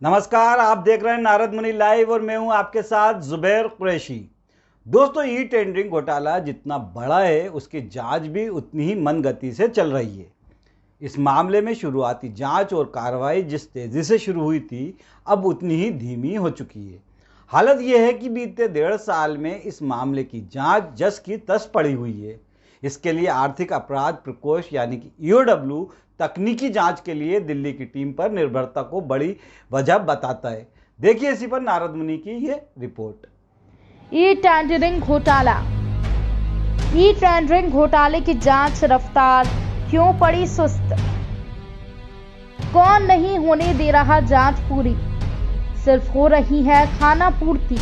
नमस्कार, आप देख रहे हैं नारद मुनि लाइव और मैं हूं आपके साथ जुबैर कुरैशी। दोस्तों, ई टेंडरिंग घोटाला जितना बड़ा है उसकी जांच भी उतनी ही मंद गति से चल रही है। इस मामले में शुरुआती जांच और कार्रवाई जिस तेजी से शुरू हुई थी, अब उतनी ही धीमी हो चुकी है। हालत यह है कि बीते 1.5 साल में इस मामले की जांच जस की तस पड़ी हुई है। इसके लिए आर्थिक अपराध प्रकोष्ठ यानी कि ईओडब्ल्यू तकनीकी जांच के लिए दिल्ली की टीम पर निर्भरता को बड़ी वजह बताता है। देखिए इसी पर नारद मुनि की ये रिपोर्ट। ई टेंडरिंग घोटाला। ई टेंडरिंग घोटाले की जांच रफ्तार क्यों पड़ी सुस्त? कौन नहीं होने दे रहा जांच पूरी? सिर्फ हो रही है खाना पूर्ति।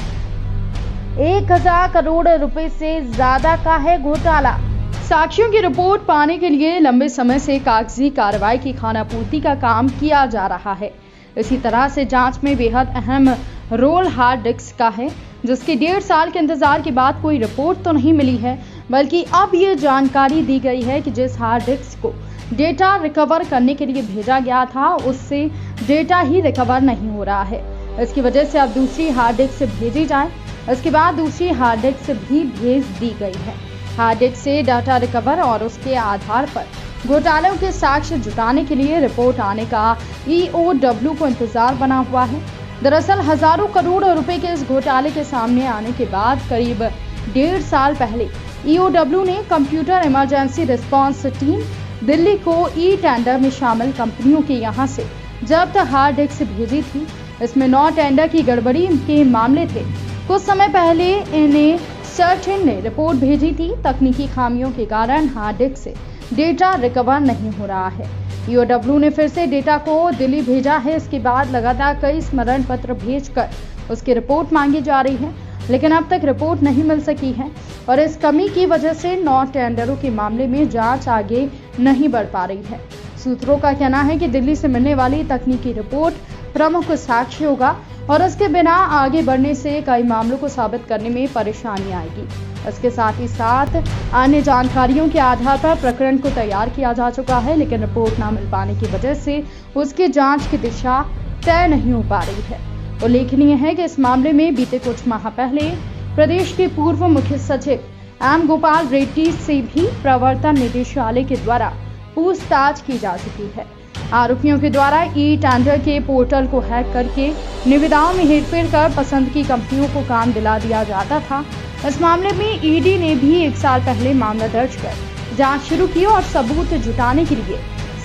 1000 करोड़ रुपए से ज्यादा का है घोटाला। साक्ष्यों की रिपोर्ट पाने के लिए लंबे समय से कागजी कार्रवाई की खानापूर्ति का काम किया जा रहा है। इसी तरह से जांच में बेहद अहम रोल हार्ड डिस्क का है, जिसके 1.5 साल के इंतजार के बाद कोई रिपोर्ट तो नहीं मिली है, बल्कि अब ये जानकारी दी गई है कि जिस हार्ड डिस्क को डेटा रिकवर करने के लिए भेजा गया था, उससे डेटा ही रिकवर नहीं हो रहा है। इसकी वजह से अब दूसरी हार्ड डिस्क भेजी जाए। इसके बाद दूसरी हार्ड डिस्क भी भेज दी गई है। हार्ड डिस्क से डाटा रिकवर और उसके आधार पर घोटालों के साक्ष्य जुटाने के लिए रिपोर्ट आने का ईओडब्ल्यू को इंतजार बना हुआ है। दरअसल हजारों करोड़ रुपए के इस घोटाले के सामने आने के बाद करीब 1.5 साल पहले ईओडब्ल्यू ने computer emergency response team Delhi को ई टेंडर में शामिल कंपनियों के यहां से जब्त हार्ड डिस्क भेजी थी। इसमें 9 टेंडर की गड़बड़ी के मामले थे। कुछ समय पहले इन्हें सर्चिन ने रिपोर्ट भेजी थी। तकनीकी खामियों के कारण हार्ड डिस्क से डेटा रिकवर नहीं हो रहा है। ईओडब्ल्यू ने फिर से डेटा को दिल्ली भेजा है। इसके बाद लगातार कई स्मरण पत्र भेजकर उसकी रिपोर्ट मांगी जा रही है, लेकिन अब तक रिपोर्ट नहीं मिल सकी है और इस कमी की वजह से 9 टेंडरों के मामले में जांच आगे नहीं बढ़ पा रही है। सूत्रों का कहना है कि दिल्ली से मिलने वाली तकनीकी रिपोर्ट प्रमुख साक्ष्य होगा और इसके बिना आगे बढ़ने से कई मामलों को साबित करने में परेशानी आएगी। इसके साथ ही साथ अन्य जानकारियों के आधार पर प्रकरण को तैयार किया जा चुका है, लेकिन रिपोर्ट न मिल पाने की वजह से उसकी जांच की दिशा तय नहीं हो पा रही है। उल्लेखनीय है कि इस मामले में बीते कुछ माह पहले प्रदेश के पूर्व मुख्य सचिव एम गोपाल रेड्डी से भी प्रवर्तन निदेशालय के द्वारा पूछताछ की जा चुकी है। आरोपियों के द्वारा ई टेंडर के पोर्टल को हैक करके निविदाओं में हेरफेर कर पसंद की कंपनियों को काम दिला दिया जाता था। इस मामले में ईडी ने भी 1 साल पहले मामला दर्ज कर जांच शुरू की और सबूत जुटाने के लिए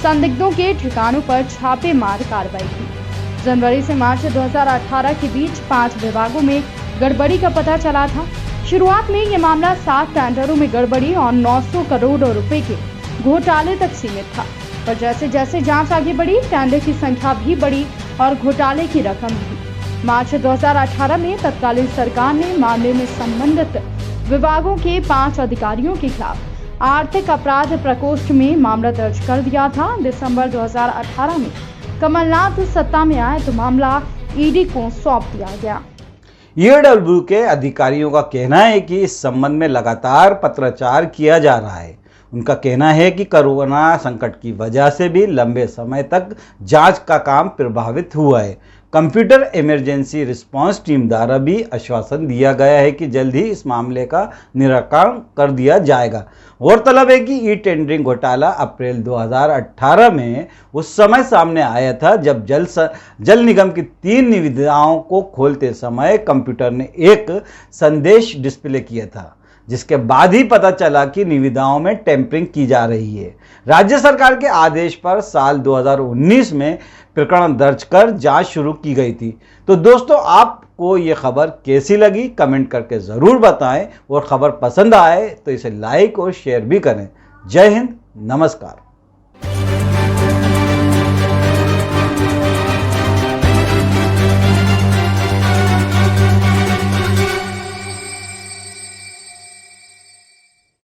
संदिग्धों के ठिकानों पर छापेमार कार्रवाई की। जनवरी से मार्च 2018 के बीच 5 विभागों में गड़बड़ी का पता चला था। शुरुआत में ये मामला 7 टेंडरों में गड़बड़ी और 900 करोड़ रुपए के घोटाले तक सीमित था, पर जैसे जैसे जांच आगे बढ़ी, टेंडर की संख्या भी बढ़ी और घोटाले की रकम भी। मार्च 2018 में तत्कालीन सरकार ने मामले में संबंधित विभागों के 5 अधिकारियों के खिलाफ आर्थिक अपराध प्रकोष्ठ में मामला दर्ज कर दिया था। दिसंबर 2018 में कमलनाथ सत्ता में आए तो मामला ईडी को सौंप दिया गया। ईओडब्ल्यू के अधिकारियों का कहना है कि इस संबंध में लगातार पत्राचार किया जा रहा है। उनका कहना है कि कोरोना संकट की वजह से भी लंबे समय तक जांच का काम प्रभावित हुआ है। कंप्यूटर इमरजेंसी रिस्पांस टीम द्वारा भी आश्वासन दिया गया है कि जल्द ही इस मामले का निराकरण कर दिया जाएगा। गौरतलब है कि ई टेंडरिंग घोटाला अप्रैल 2018 में उस समय सामने आया था जब जल निगम की 3 निविदाओं को खोलते समय कंप्यूटर ने एक संदेश डिस्प्ले किया था, जिसके बाद ही पता चला कि निविदाओं में टेम्परिंग की जा रही है। राज्य सरकार के आदेश पर साल 2019 में प्रकरण दर्ज कर जांच शुरू की गई थी। तो दोस्तों, आपको ये खबर कैसी लगी कमेंट करके ज़रूर बताएं और खबर पसंद आए तो इसे लाइक और शेयर भी करें। जय हिंद, नमस्कार।